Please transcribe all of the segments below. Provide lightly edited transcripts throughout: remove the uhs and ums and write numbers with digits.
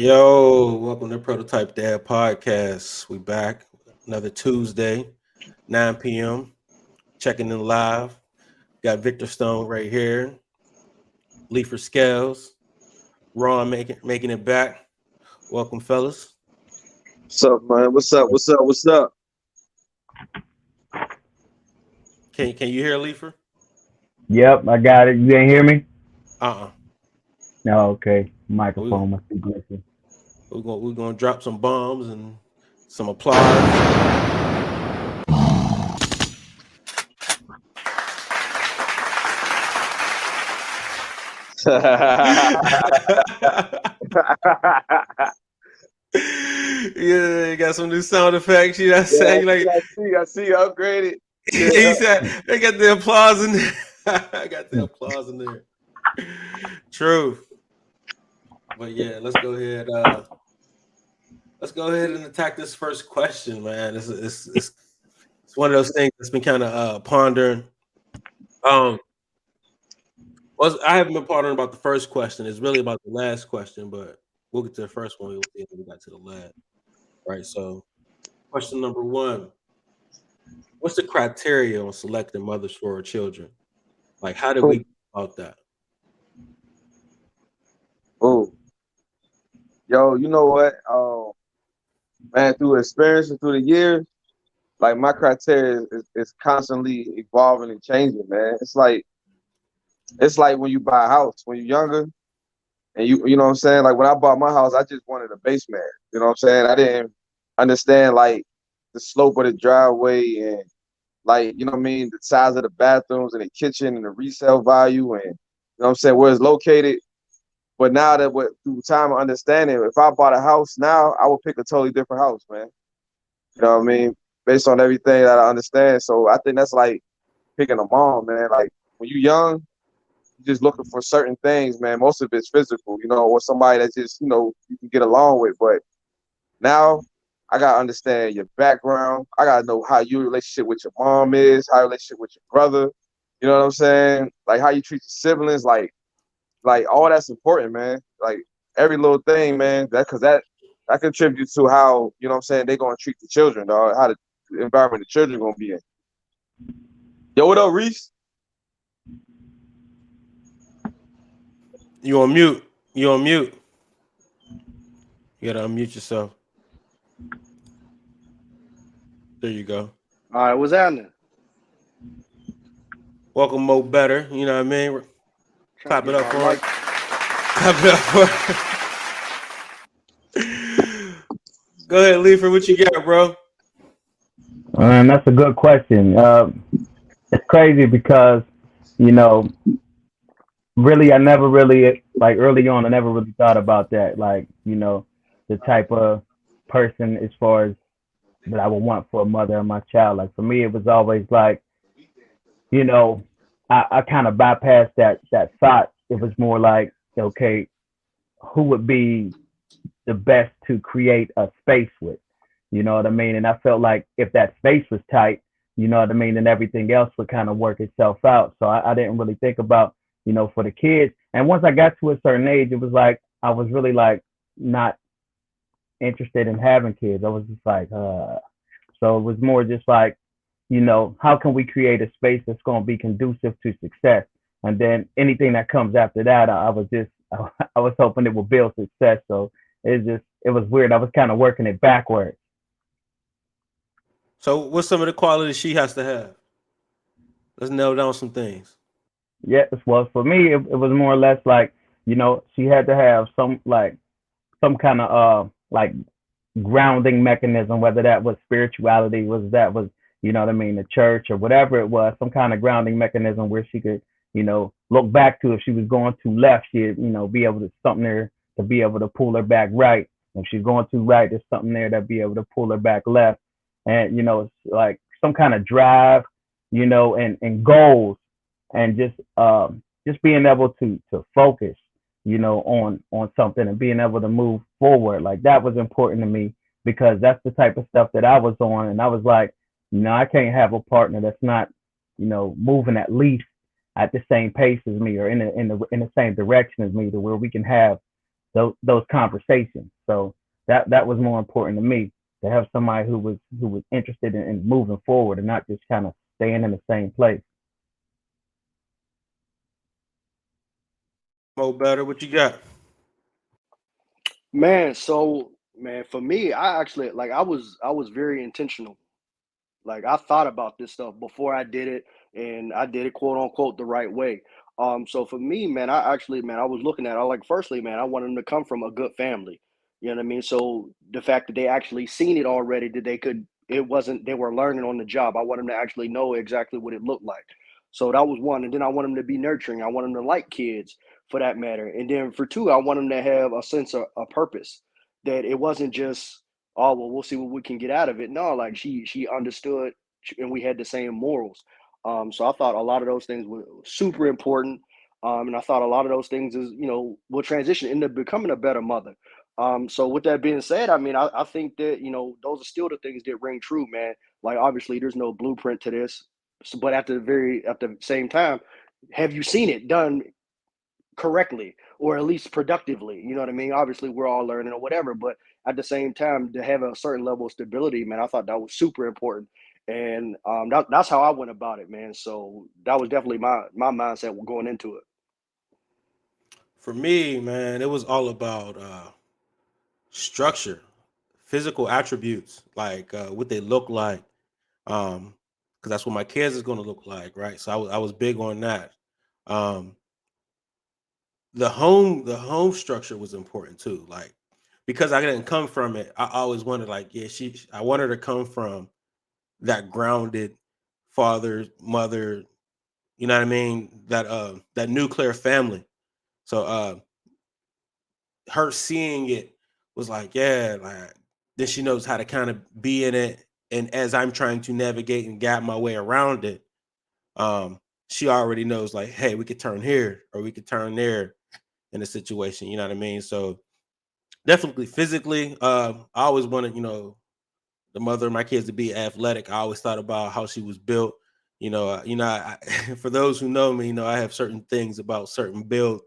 Yo, welcome to Prototype Dad Podcast. We back another Tuesday, 9 p.m. Checking in live. Got Victor Stone right here. Leifer Scales. Ron making it back. Welcome, fellas. What's up, man? What's up? What's up? What's up? Can you hear Leifer? Yep, I got it. You didn't hear me? Uh-uh. No, okay. We Microphone must be glitching. we're gonna drop some bombs and some applause. Yeah, you got some new sound effects. You know what I'm Yeah, saying? Like I see, upgraded. he Yeah. said, they got the applause in there. I got the applause in there. True. But yeah, let's go ahead. Let's go ahead and attack this first question, man. It's one of those things that's been kind of pondering. Um, I haven't been pondering about the first question. It's really about the last question, but we'll get to the first one. We'll see if we got to the last. Right. So, question number one: what's the criteria on selecting mothers for our children? Like, how did we go about that? Oh, yo, you know what? Man, through experience and through the years, like my criteria is constantly evolving and changing, man. It's like when you buy a house when you're younger, and you know what I'm saying. Like when I bought my house, I just wanted a basement. You know what I'm saying? I didn't understand like the slope of the driveway and like you know what I mean, the size of the bathrooms and the kitchen and the resale value and you know what I'm saying where it's located. But now that through time of understanding, if I bought a house now, I would pick a totally different house, man. You know what I mean? Based on everything that I understand. So I think that's like picking a mom, man. Like when you're young, you're just looking for certain things, man. Most of it's physical, you know, or somebody that just, you know, you can get along with. But now I gotta understand your background. I gotta know how your relationship with your mom is, how your relationship with your brother. You know what I'm saying? Like how you treat your siblings, like all that's important, man. Like every little thing, man. That contributes to how you know what I'm saying they're gonna treat the children, dog. How the environment the children gonna be in. Yo, what up, Reese? You on mute? You on mute? You gotta unmute yourself. There you go. All right, what's happening? Welcome, Mo Better. You know what I mean? Trying Clap to it get up my for mic. it. Clap it up for it. Go ahead, Leifer. What you got, bro? That's a good question. It's crazy because, you know, really, I never really, like early on, I never really thought about that. Like, the type of person as far as that I would want for a mother and my child. Like, for me, it was always like, you know, I kind of bypassed that thought. It was more like, okay, who would be the best to create a space with. You know what I mean? And I felt like if that space was tight, you know what I mean, then everything else would kind of work itself out. So I didn't really think about, for the kids. And once I got to a certain age, it was like I was really like not interested in having kids. I was just like, so it was more just like, how can we create a space that's going to be conducive to success? And then anything that comes after that, I was just, I was hoping it would build success. So it was weird. I was kind of working it backwards. So, what's some of the qualities she has to have? Let's nail down some things. Yes, well, for me, it was more or less like, she had to have some kind of like grounding mechanism, whether that was spirituality, you know what I mean, the church or whatever it was, some kind of grounding mechanism where she could, look back to if she was going too left, she'd, be able to something there to be able to pull her back right. If she's going too right, there's something there to be able to pull her back left. And, it's like some kind of drive, and goals and just being able to focus, on something and being able to move forward. Like that was important to me because that's the type of stuff that I was on. And I was like, I can't have a partner that's not, moving at least at the same pace as me or in the same direction as me to where we can have those conversations. So that was more important to me, to have somebody who was interested in moving forward and not just kind of staying in the same place. Mo Better, what you got? Man, so man, for me, I actually like I was very intentional. Like I thought about this stuff before I did it, and I did it quote unquote the right way. So for me, man, I actually, man, I was looking at, I like, firstly, man, I wanted them to come from a good family. You know what I mean? So the fact that they actually seen it already, that they could, it wasn't, they were learning on the job. I want them to actually know exactly what it looked like. So that was one. And then I want them to be nurturing. I want them to like kids for that matter. And then for two, I want them to have a sense of a purpose, that it wasn't just, oh well, we'll see what we can get out of it. No, like she understood, and we had the same morals. So I thought a lot of those things were super important. And I thought a lot of those things is, will transition into becoming a better mother. So with that being said, I mean, I think that, those are still the things that ring true, man. Like obviously there's no blueprint to this, but at the same time, have you seen it done correctly or at least productively? You know what I mean? Obviously we're all learning or whatever, but at the same time, to have a certain level of stability, man, I thought that was super important. And that's how I went about it, man. So that was definitely my mindset going into it. For me, man, it was all about structure, physical attributes, like what they look like, because that's what my kids is going to look like, right? So I was big on that. Um, the home structure was important too, like because I didn't come from it. I always wanted, like, yeah, I wanted to come from that grounded father, mother, you know what I mean? That nuclear family. So her seeing it was like, yeah, like then she knows how to kind of be in it. And as I'm trying to navigate and guide my way around it, she already knows, like, hey, we could turn here or we could turn there in a situation. You know what I mean? So definitely physically, I always wanted, the mother of my kids to be athletic. I always thought about how she was built. For those who know me, I have certain things about certain build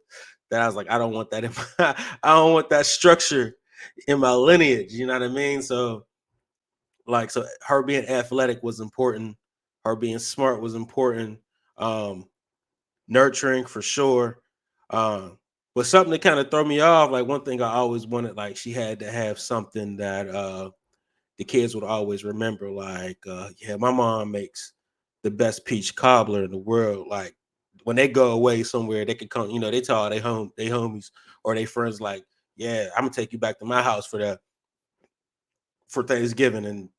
that I was like, I don't want that in I don't want that structure in my lineage. You know what I mean? So, like, so her being athletic was important. Her being smart was important. Um, Nurturing for sure. But something to kind of throw me off, like one thing I always wanted, like she had to have something that the kids would always remember. Like, yeah, my mom makes the best peach cobbler in the world. Like when they go away somewhere, they could come, they tell all they homies or they friends, like, yeah, I'm gonna take you back to my house for Thanksgiving. And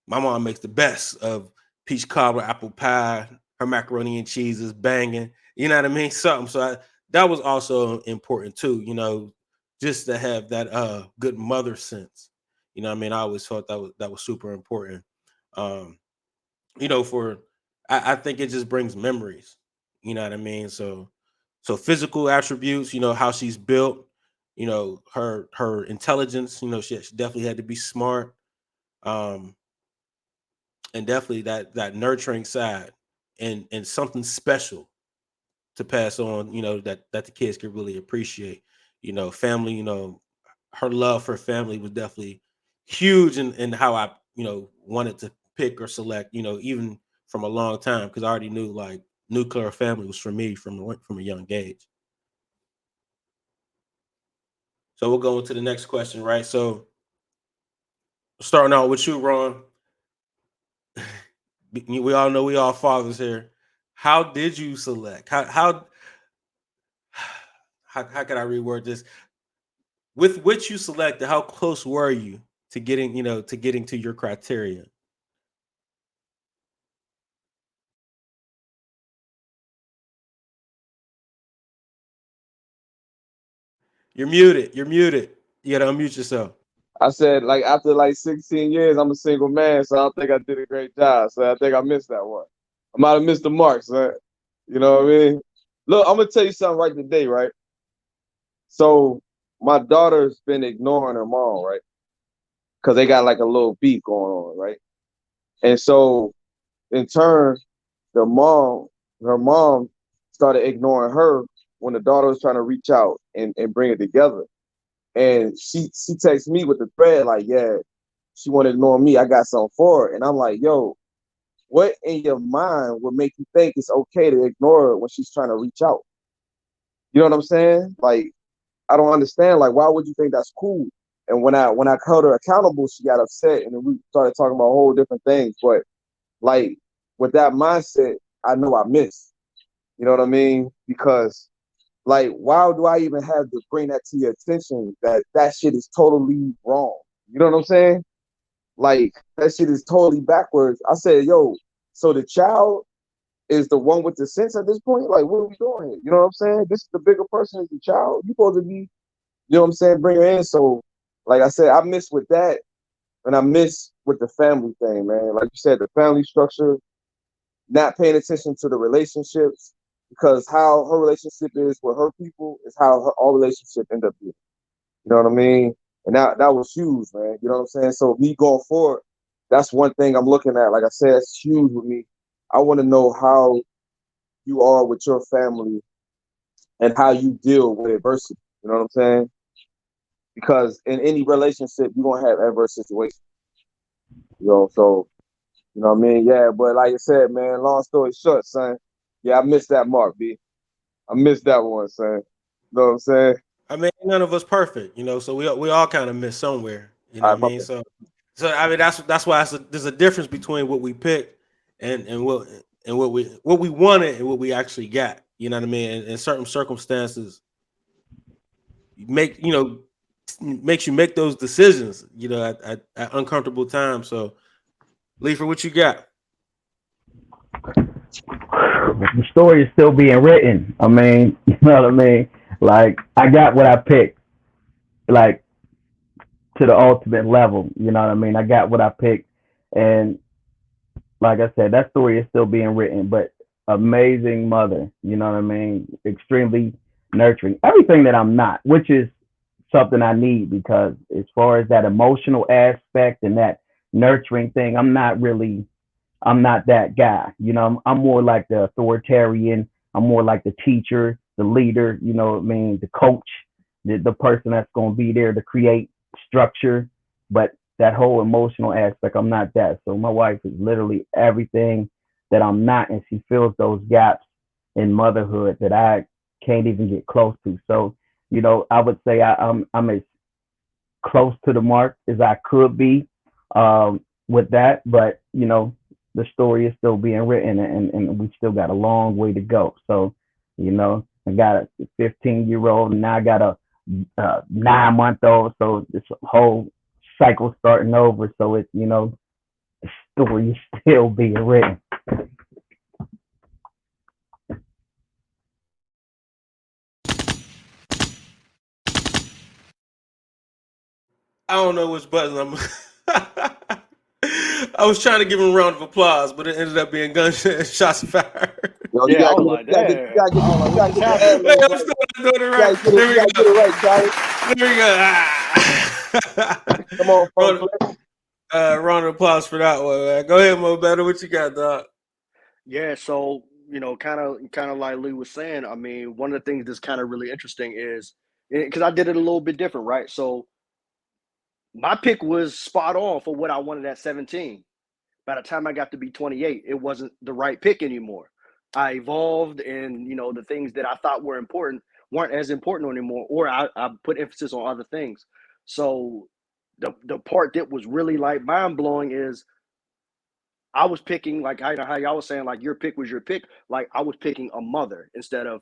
my mom makes the best of peach cobbler, apple pie. Her macaroni and cheese is banging. You know what I mean? Something. So that was also important too. Just to have that good mother sense. You know what I mean? I always thought that was super important. Um, for I think it just brings memories. You know what I mean? So physical attributes. How she's built. Her intelligence. She definitely had to be smart. Um, and definitely that nurturing side and something special to pass on, that the kids could really appreciate. Family, her love for family was definitely huge in how I, wanted to pick or select, even from a long time, because I already knew, like, nuclear family was for me from a young age. So we'll go into the next question, right? So starting out with you, Ron. We all know we all fathers here. How did you select? How can I reword this? With which you selected, how close were you to getting to your criteria? You're muted. You're muted. You gotta unmute yourself. I said, like, after like 16 years, I'm a single man, so I don't think I did a great job. So I think I missed that one. I might have missed the mark, son. You know what I mean? Look, I'm gonna tell you something right today, right? So my daughter's been ignoring her mom, right? Because they got like a little beef going on, right? And so in turn, the mom, her mom started ignoring her when the daughter was trying to reach out and bring it together. And she texts me with the thread like, yeah, she wanted to know me. I got something for her. And I'm like, yo, what in your mind would make you think it's okay to ignore her when she's trying to reach out? You know what I'm saying? Like, I don't understand. Like, why would you think that's cool? And when I held her accountable, she got upset, and then we started talking about whole different things. But like with that mindset, I know I missed. You know what I mean? Because like, why do I even have to bring that to your attention that shit is totally wrong? You know what I'm saying? Like, that shit is totally backwards. I said, yo, so the child is the one with the sense at this point? Like, what are we doing here? You know what I'm saying? This is the bigger person is the child. You supposed to be, you know what I'm saying, bring her in. So, like I said, I miss with that, and I miss with the family thing, man. Like you said, the family structure, not paying attention to the relationships, because how her relationship is with her people is how her all relationship end up being. You know what I mean? And that was huge, man. You know what I'm saying? So me going forward, that's one thing I'm looking at. Like I said, it's huge with me. I want to know how you are with your family and how you deal with adversity. You know what I'm saying? Because in any relationship, you're gonna have adverse situations. You know, so you know what I mean? Yeah, but like I said, man, long story short, son. Yeah, I missed that mark, B. I missed that one, son. You know what I'm saying? I mean, none of us perfect, you know, so we all kind of miss somewhere, you know All what right, I my mean? bad. So I mean that's why there's a difference between what we picked and what we wanted and what we actually got. You know what I mean? In certain circumstances, make you know makes you make those decisions. You know, at uncomfortable times. So, Leifer, what you got? The story is still being written. I mean, you know what I mean? Like, I got what I picked, like, to the ultimate level. You know what I mean? I got what I picked. And like I said, that story is still being written, but amazing mother, you know what I mean? Extremely nurturing. Everything that I'm not, which is something I need, because as far as that emotional aspect and that nurturing thing, I'm not that guy. You know, I'm more like the authoritarian. I'm more like the teacher, the leader, you know what I mean, the coach, the person that's going to be there to create structure. But that whole emotional aspect, I'm not that. So my wife is literally everything that I'm not, and she fills those gaps in motherhood that I can't even get close to. So, you know, I would say I'm as close to the mark as I could be with that. But, you know, the story is still being written, and we still got a long way to go. So, you know, I got a 15-year-old, and now I got a 9-month-old. So this whole cycle starting over. So it's, you know, the story is still being written. I don't know which button I'm. I was trying to give him a round of applause, but it ended up being shots fired. Yo, Yeah, I was like, damn. I was like, you what gotta just get the happened? ad Hey, libs I'm right. still not doing it You right. There we gotta get it right, Charlie. go. There we go. Ah. Come on, round, folks. round of applause for that one, man. Go ahead, Mo Better. What you got, dog? Yeah, so kind of like Lee was saying. I mean, one of the things that's kind of really interesting is because I did it a little bit different, right? So my pick was spot on for what I wanted at 17. By the time I got to be 28, it wasn't the right pick anymore. I evolved, and the things that I thought were important weren't as important anymore, or I put emphasis on other things. So the part that was really like mind blowing is I was picking, like how y'all was saying, like your pick was your pick. Like I was picking a mother instead of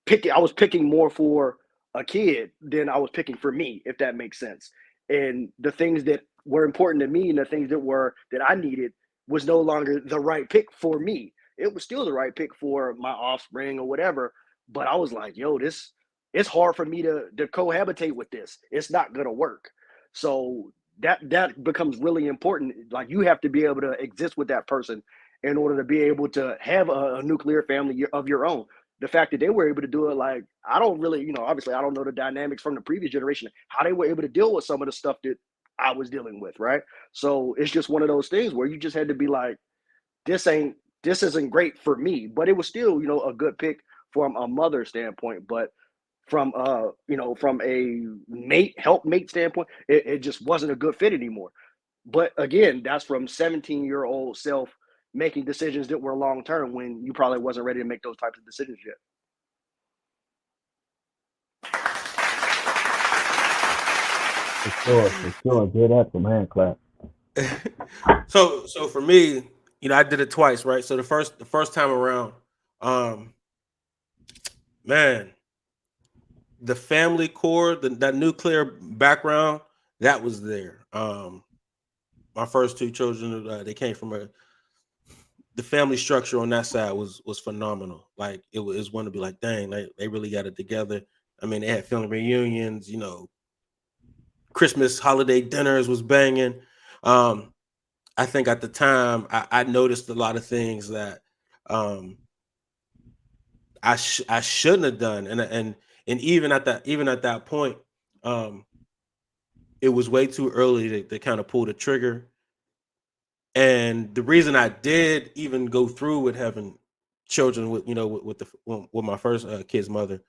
picking. I was picking more for a kid than I was picking for me, if that makes sense. And the things that were important to me and the things that I needed was no longer the right pick for me. It was still the right pick for my offspring or whatever. But I was like, yo, this it's hard for me to cohabitate with this. It's not gonna work. So that becomes really important. Like you have to be able to exist with that person in order to be able to have a nuclear family of your own. The fact that they were able to do it, like I don't really, obviously I don't know the dynamics from the previous generation, how they were able to deal with some of the stuff that I was dealing with, right? So it's just one of those things where you just had to be like, this ain't this isn't great for me, but it was still, a good pick from a mother standpoint. But from from a helpmate standpoint, it just wasn't a good fit anymore. But again, that's from 17-year-old self making decisions that were long term when you probably wasn't ready to make those types of decisions yet. For sure. Get up, some hand clap. So for me, I did it twice, right? So the first time around, man, the family core, that nuclear background, that was there. My first two children, they came from the family structure on that side was phenomenal. Like it was one to be like, dang, they really got it together. I mean, they had family reunions, Christmas holiday dinners was banging. I think at the time I noticed a lot of things that I shouldn't have done, and even at that point, it was way too early to kind of pull the trigger. And the reason I did even go through with having children with my first kid's mother,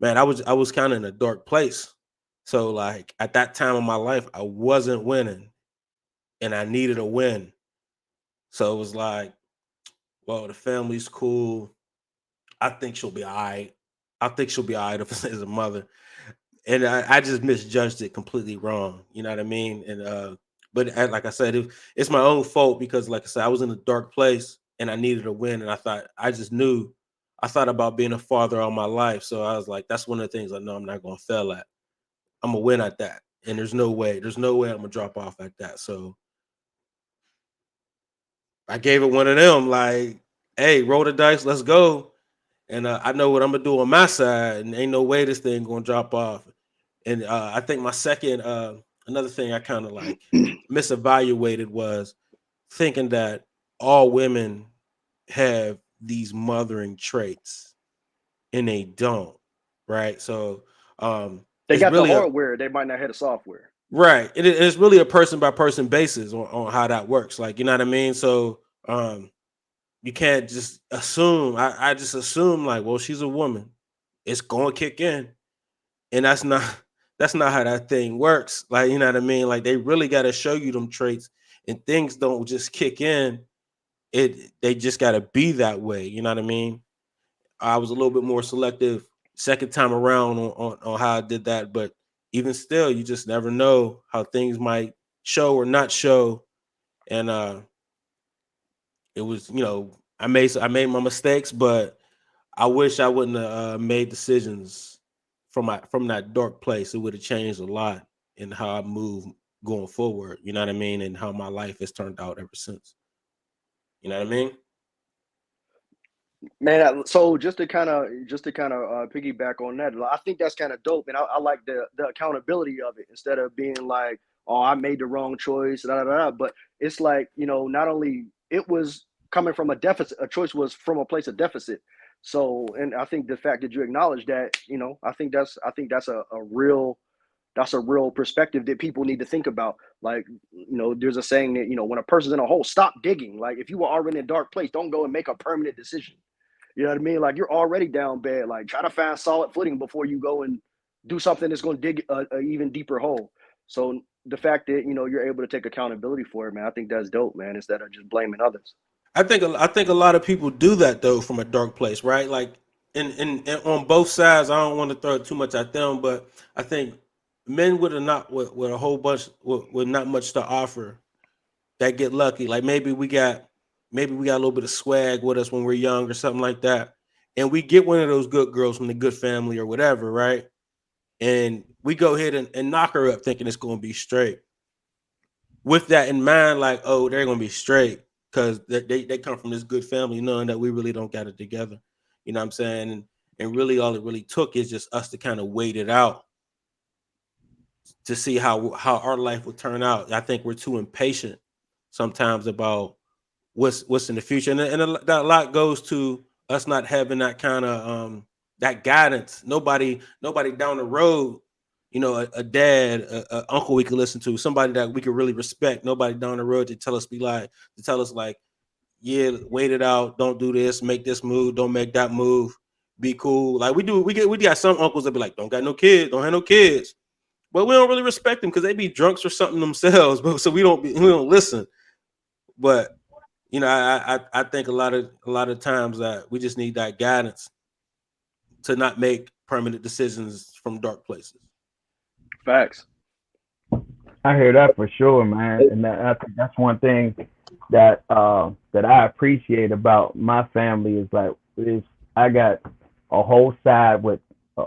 man, I was kind of in a dark place. So like at that time of my life, I wasn't winning, and I needed a win. So it was like, well, the family's cool. I think she'll be all right. I think she'll be all right if as a mother. And I just misjudged it completely wrong. You know what I mean? And but like I said, it's my own fault because, like I said, I was in a dark place and I needed a win. And I thought about being a father all my life. So I was like, that's one of the things I know I'm not going to fail at. I'm gonna win at that. And there's no way I'm gonna drop off at that. So I gave it one of them, like, hey, roll the dice, let's go. And I know what I'm gonna do on my side, and ain't no way this thing gonna drop off. And I think my second, another thing I kind of like misevaluated was thinking that all women have these mothering traits, and they don't, right? So They it's got the really hardware, they might not have the software. right. It's really a person by person basis on how that works. Like, you know what I mean? So you can't just assume. I just assume like, well, she's a woman. It's gonna kick in. And that's not how that thing works. Like, you know what I mean? Like they really gotta show you them traits and things don't just kick in. They just gotta be that way. You know what I mean? I was a little bit more selective second time around on how I did that, but even still, you just never know how things might show or not show. And it was, I made my mistakes, but I wish I wouldn't have made decisions from that dark place. It would have changed a lot in how I move going forward. You know what I mean? And how my life has turned out ever since. You know what I mean? Man, so just to kind of piggyback on that, I think that's kind of dope, and I like the accountability of it instead of being like, "Oh, I made the wrong choice," da, da, da, da. But it's like not only it was coming from a deficit, a choice was from a place of deficit. So, and I think the fact that you acknowledge that, I think that's a real perspective that people need to think about. Like, there's a saying that when a person's in a hole, stop digging. Like, if you were already in a dark place, don't go and make a permanent decision. You know what I mean? Like you're already down bad. Like try to find solid footing before you go and do something that's going to dig a even deeper hole. So the fact that you're able to take accountability for it, man, I think that's dope, man. Instead of just blaming others. I think a lot of people do that though from a dark place, right? Like in on both sides. I don't want to throw too much at them, but I think men with a not with a whole bunch with not much to offer that get lucky. Like maybe we got a little bit of swag with us when we're young or something like that. And we get one of those good girls from the good family or whatever, right? And we go ahead and knock her up thinking it's gonna be straight. With that in mind, like, oh, they're gonna be straight because they come from this good family, knowing that we really don't got it together. You know what I'm saying? And really all it really took is just us to kind of wait it out to see how our life would turn out. I think we're too impatient sometimes about what's in the future, and that a lot goes to us not having that kind of that guidance. Nobody down the road, a dad, a uncle we could listen to, somebody that we could really respect. Nobody down the road to tell us like, yeah, wait it out, don't do this, make this move, don't make that move. be cool. Like we got some uncles that be like, don't got no kids, don't have no kids. But we don't really respect them because they be drunks or something themselves. But so we don't listen. But you know, I think a lot of times that we just need that guidance to not make permanent decisions from dark places. Facts. I hear that for sure, man, and I think that's one thing that that I appreciate about my family is I got a whole side with a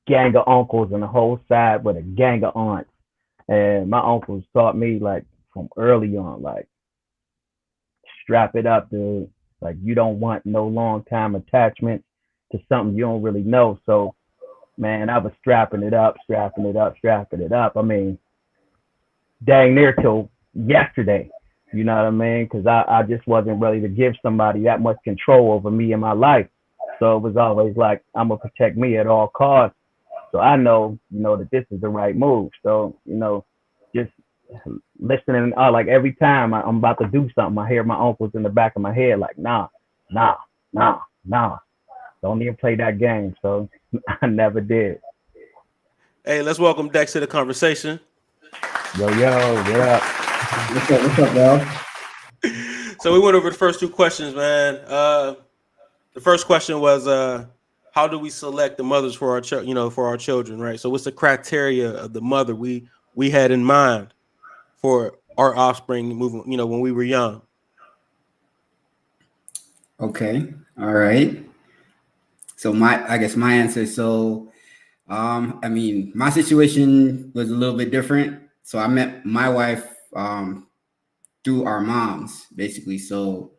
gang of uncles and a whole side with a gang of aunts, and my uncles taught me like from early on, like strap it up, dude. Like you don't want no long time attachment to something you don't really know. So, man, I was strapping it up. I mean, dang near till yesterday. You know what I mean? Because I just wasn't ready to give somebody that much control over me in my life. So it was always like, I'm going to protect me at all costs. So I know, that this is the right move. So, just listening, like every time I'm about to do something, I hear my uncles in the back of my head like, nah. Don't even play that game. So I never did. Hey, let's welcome Dex to the conversation. Yo, what up? What's up, bro? So we went over the first two questions, man. The first question was, how do we select the mothers for our for our children, right? So what's the criteria of the mother we had in mind for our offspring moving, when we were young? Okay, all right. So I guess my answer. So, I mean, my situation was a little bit different. So I met my wife through our moms, basically. So,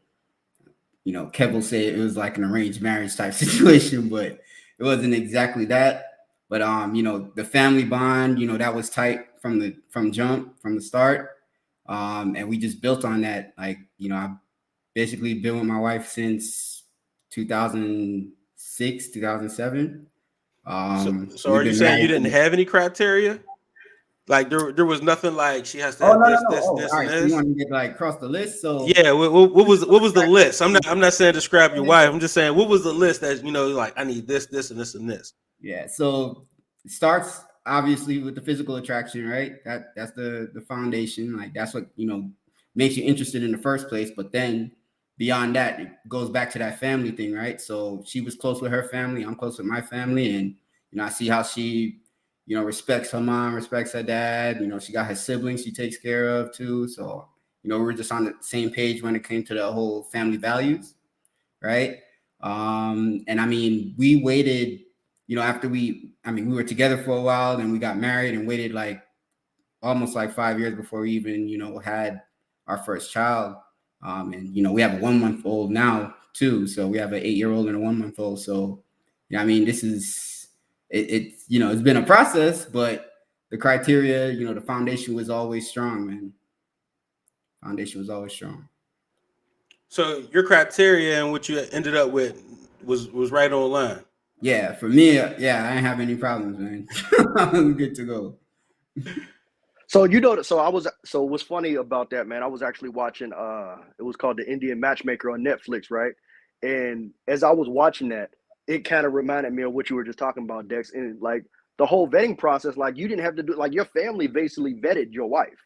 Kev will say it was like an arranged marriage type situation, but it wasn't exactly that. But the family bond, that was tight from the start. And we just built on that. Like, I've basically been with my wife since 2006, 2007. So are you saying you didn't have any criteria? Like there was nothing like she has to have this, this, and right. this. So you want to get like across the list? So yeah, what was the list? I'm not saying describe your wife. I'm just saying what was the list that like I need this, and this, and this. Yeah. So it starts obviously with the physical attraction, right? That's the foundation. Like that's what makes you interested in the first place. But then beyond that, it goes back to that family thing, right? So she was close with her family. I'm close with my family, and I see how she respects her mom, respects her dad. She got her siblings she takes care of too. So, we're just on the same page when it came to the whole family values, right? And I mean, we waited, after we were together for a while, then we got married and waited like almost like 5 years before we even, had our first child. And, we have a 1-month-old now too. So we have an 8-year-old and a 1-month-old. So, this is, it's been a process, but the criteria, the foundation was always strong, man. Foundation was always strong. So your criteria and what you ended up with was right on line. Yeah, for me, I didn't have any problems, man. I'm good to go. So so what's funny about that, man? I was actually watching it was called The Indian Matchmaker on Netflix, right? And as I was watching that, it kind of reminded me of what you were just talking about, Dex, and like the whole vetting process. Like you didn't have to do, like your family basically vetted your wife,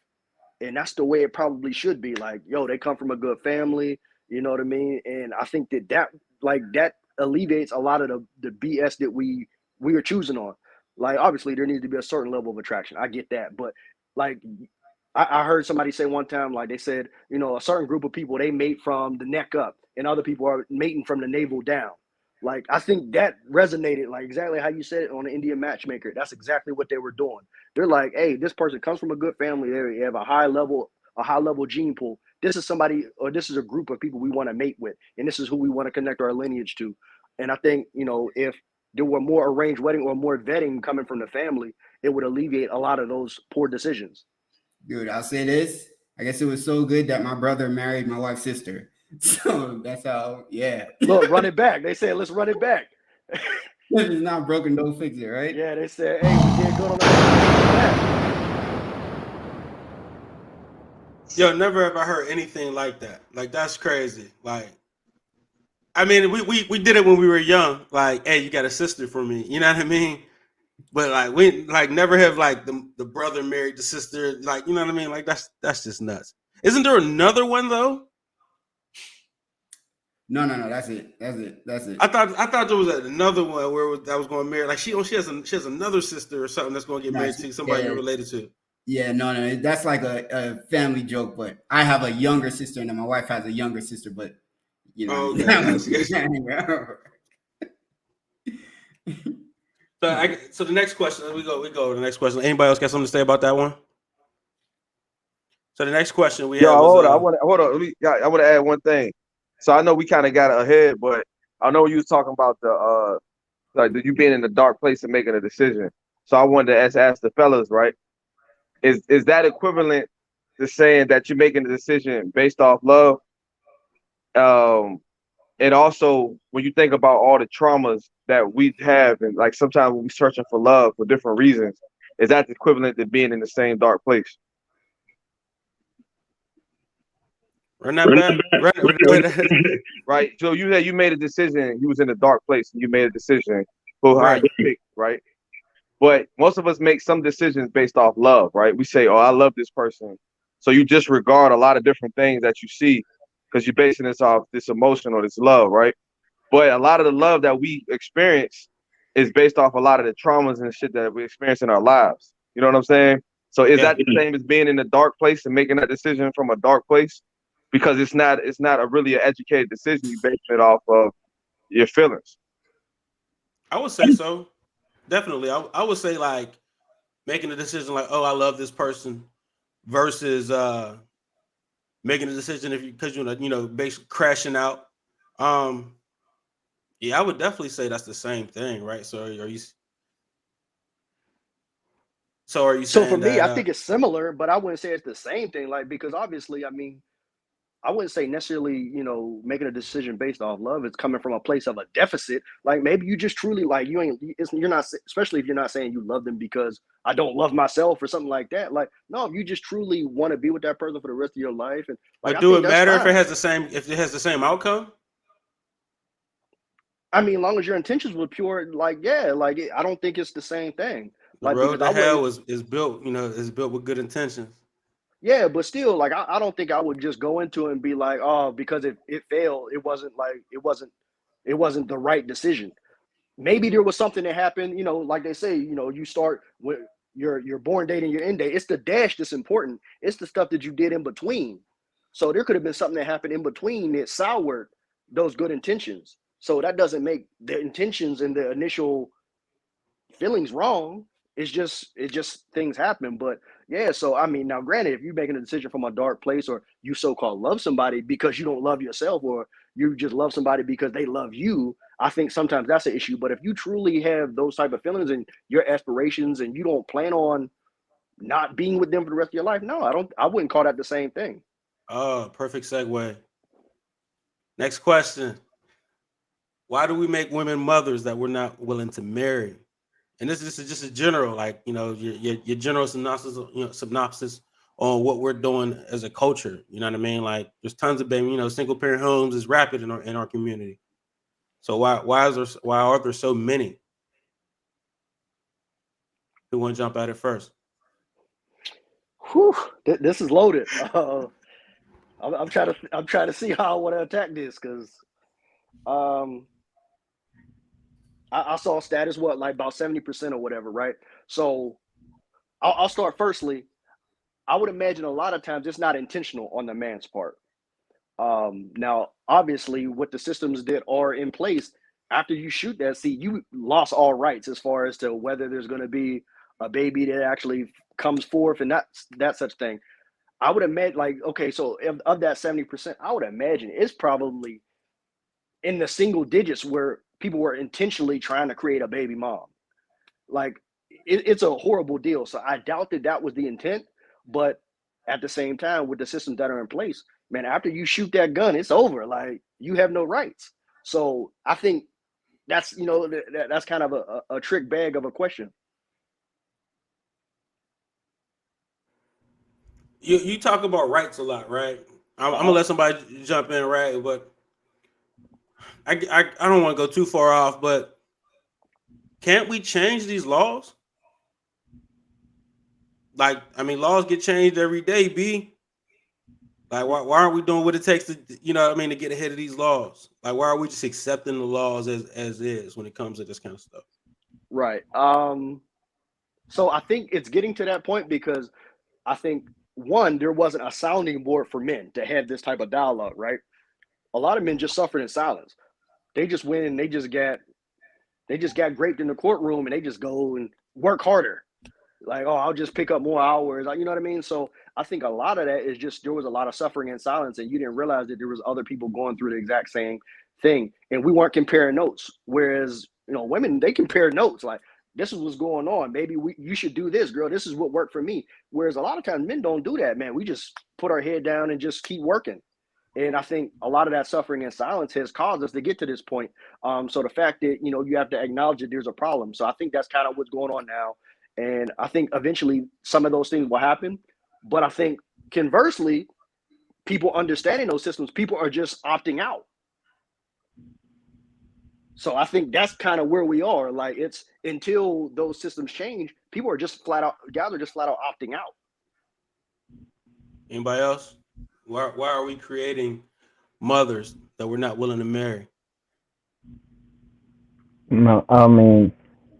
and that's the way it probably should be. Like, yo, they come from a good family, you know what I mean? And I think that alleviates a lot of the BS that we are choosing on. Like, obviously, there needs to be a certain level of attraction. I get that, but like I heard somebody say one time, like they said, a certain group of people they mate from the neck up, and other people are mating from the navel down. Like, I think that resonated, like exactly how you said it on the Indian Matchmaker. That's exactly what they were doing. They're like, hey, this person comes from a good family. They have a high level gene pool. This is somebody, or this is a group of people we want to mate with, and this is who we want to connect our lineage to. And I think, if there were more arranged wedding or more vetting coming from the family, it would alleviate a lot of those poor decisions. Dude, I'll say this. I guess it was so good that my brother married my wife's sister. So that's how, yeah. Look, run it back. They said, let's run it back. If it's not broken, don't fix it, right? Yeah, they said, hey, we did good on that. Yo, never ever heard anything like that. Like, that's crazy. Like, I mean, we did it when we were young. Like, hey, you got a sister for me. You know what I mean? But like we like never have like the brother married the sister. Like, you know what I mean? Like that's just nuts. Isn't there another one though? No, that's it. That's it. I thought there was another one where that was going to marry. Like she has another sister or something that's going to get No, married to somebody yeah, you're related to. yeah, no. That's like a family joke, but I have a younger sister and my wife has a younger sister, but you know, Oh, okay, gotcha. So the next question, we go to the next question. Anybody else got something to say about that one? So the next question we Yo, have hold was, on. Hold on. I want to add one thing. So I know we kind of got ahead, but I know you was talking about the like you being in the dark place and making a decision. So I wanted to ask the fellas, right? Is that equivalent to saying that you're making a decision based off love? And also when you think about all the traumas that we have, and like sometimes when we're searching for love for different reasons, is that equivalent to being in the same dark place? run that back. Right. So you made a decision. You was in a dark place, and you made a decision for how Right. you pick, right? But most of us make some decisions based off love, right? We say, "Oh, I love this person," so you disregard a lot of different things that you see because you're basing this off this emotion or this love, right? But a lot of the love that we experience is based off a lot of the traumas and shit that we experience in our lives. You know what I'm saying? So is Yeah. that the same as being in a dark place and making that decision from a dark place? Because it's not a really an educated decision. You base it off of your feelings. I would say so. Definitely. I would say like making a decision like, oh, I love this person versus making a decision if you because basically crashing out. Um, yeah, I would definitely say that's the same thing, right? So are you So for saying me, that I think it's similar, but I wouldn't say it's the same thing. Like because obviously, I mean, I wouldn't say necessarily, making a decision based off love. It's coming from a place of a deficit. Like maybe you just truly like you're not, especially if you're not saying you love them because I don't love myself or something like that. Like no, if you just truly want to be with that person for the rest of your life, and like but I do it think that's matter if fine. it has the same outcome? I mean, as long as your intentions were pure, like yeah, like I don't think it's the same thing. The Like road because to I wouldn't. hell is built, is built with good intentions. Yeah, but still, like I don't think I would just go into it and be like, oh, because it failed, it wasn't the right decision. Maybe there was something that happened, like they say, you start with your born date and your end date. It's the dash that's important. It's the stuff that you did in between. So there could have been something that happened in between that soured those good intentions. So that doesn't make the intentions and the initial feelings wrong. It's just things happen. But yeah, so I mean, now granted, if you're making a decision from a dark place or you so-called love somebody because you don't love yourself or you just love somebody because they love you, I think sometimes that's an issue. But if you truly have those type of feelings and your aspirations and you don't plan on not being with them for the rest of your life, no, I wouldn't call that the same thing. Oh, perfect segue. Next question. Why do we make women mothers that we're not willing to marry? And this is just a general, like, your general synopsis on what we're doing as a culture. You know what I mean? Like, there's tons of baby, single parent homes is rapid in our community. So why are there so many? Who want to jump at it first? Whew, this is loaded. I'm trying to see how I want to attack this because um, I saw a status like about 70% or whatever, right? So I'll start firstly. I would imagine a lot of times it's not intentional on the man's part. Now, obviously, with the systems that are in place, after you shoot that seed, you lost all rights as far as to whether there's going to be a baby that actually comes forth and that such thing. I would imagine, like, okay, so of that 70%, I would imagine it's probably in the single digits where people were intentionally trying to create a baby mom. Like, it's a horrible deal. So I doubt that was the intent. But at the same time, with the systems that are in place, man, after you shoot that gun, it's over. Like you have no rights. So I think that's that's kind of a trick bag of a question. You talk about rights a lot, right? I'm gonna Uh-huh. let somebody jump in, right? But I don't want to go too far off, but can't we change these laws? Like, I mean, laws get changed every day, B. Like, why aren't we doing what it takes to, to get ahead of these laws? Like, why are we just accepting the laws as is when it comes to this kind of stuff? Right. So I think it's getting to that point because I think one, there wasn't a sounding board for men to have this type of dialogue, right? A lot of men just suffered in silence. They just went and they just got raped in the courtroom and they just go and work harder. Like, oh, I'll just pick up more hours. Like, you know what I mean? So I think a lot of that is just there was a lot of suffering in silence, and you didn't realize that there was other people going through the exact same thing. And we weren't comparing notes. Whereas, women, they compare notes. Like, this is what's going on. Maybe you should do this, girl. This is what worked for me. Whereas a lot of times men don't do that, man. We just put our head down and just keep working. And I think a lot of that suffering in silence has caused us to get to this point. So the fact that, you have to acknowledge that there's a problem. So I think that's kind of what's going on now. And I think eventually some of those things will happen. But I think conversely, people understanding those systems, people are just opting out. So I think that's kind of where we are. Like, it's until those systems change, people are just flat out opting out. Anybody else? Why are we creating mothers that we're not willing to marry? No, I mean,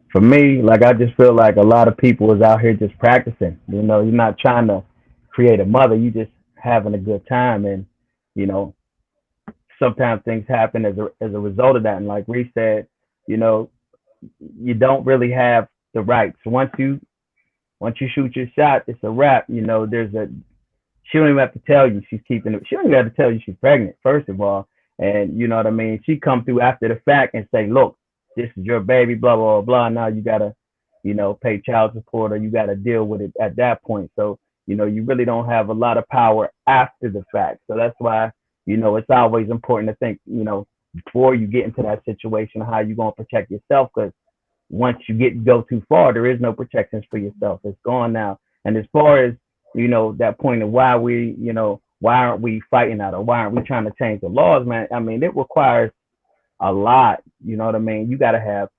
for me, like I just feel like a lot of people is out here just practicing. You're not trying to create a mother. You just having a good time, and you know, sometimes things happen as a result of that. And like Reese said, you know, you don't really have the rights. Once you shoot your shot, it's a wrap. She don't even have to tell you she's keeping it. She don't even have to tell you she's pregnant, first of all. And you know what I mean? She come through after the fact and say, look, this is your baby, blah, blah, blah. Now you gotta, pay child support, or you gotta deal with it at that point. So, you really don't have a lot of power after the fact. So that's why, it's always important to think, before you get into that situation, how you gonna protect yourself. Because once you go too far, there is no protections for yourself. It's gone now. And as far as that point of why why aren't we fighting out, or why aren't we trying to change the laws, man? I mean, it requires a lot. You know what I mean? You got to have,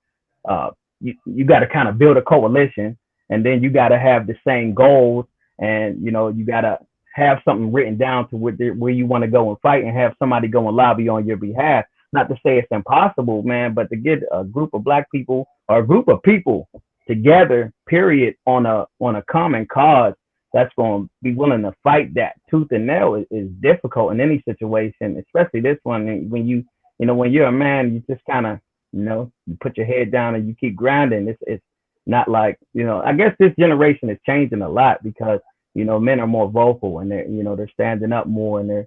you got to kind of build a coalition, and then you got to have the same goals, and you got to have something written down to where you want to go and fight, and have somebody go and lobby on your behalf. Not to say it's impossible, man, but to get a group of black people or a group of people together, period, on a common cause that's going to be willing to fight that tooth and nail is difficult in any situation, especially this one. When when you're a man, you just kind of, you put your head down and you keep grinding. It's not like, I guess this generation is changing a lot because, men are more vocal, and they're standing up more, and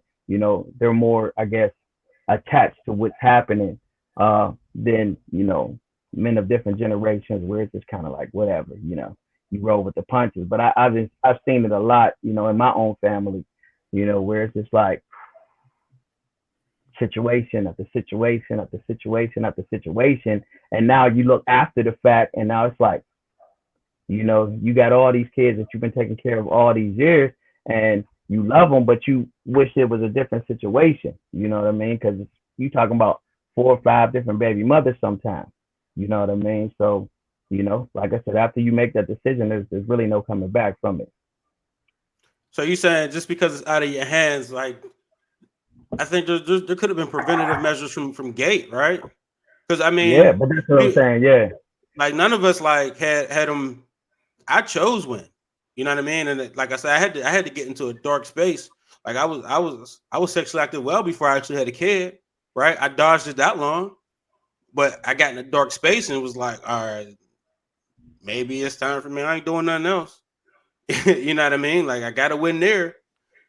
they're more, I guess, attached to what's happening than, men of different generations, where it's just kind of like, whatever, you roll with the punches. But I've seen it a lot, in my own family, where it's just like situation after situation after situation after situation. And now you look after the fact, and now it's like, you got all these kids that you've been taking care of all these years, and you love them, but you wish it was a different situation. You know what I mean? Because you talking about 4 or 5 different baby mothers sometimes. You know what I mean? So, like I said, after you make that decision, there's really no coming back from it. So you saying just because it's out of your hands, like, I think there could have been preventative measures from gate, right? Because I mean, yeah, but that's what I'm saying. Yeah, like none of us like had them. I chose when, you know what I mean, and like I said, I had to get into a dark space. Like I was sexually active well before I actually had a kid, right? I dodged it that long, but I got in a dark space and was like, all right, maybe it's time for me. I ain't doing nothing else. You know what I mean? Like I got to win there.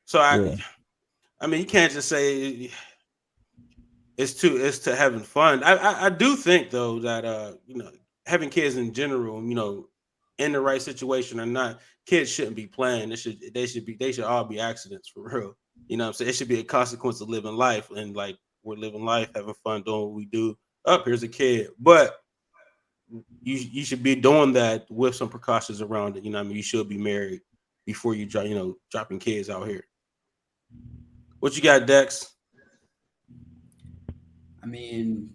So I mean, you can't just say it's to having fun. I do think though that having kids in general, in the right situation or not, kids shouldn't be playing. They should all be accidents for real. You know what I'm saying? It should be a consequence of living life, and like we're living life, having fun, doing what we do. Here's a kid, but you should be doing that with some precautions around it. You know what I mean? You should be married before you dropping kids out here. What you got, Dex? I mean,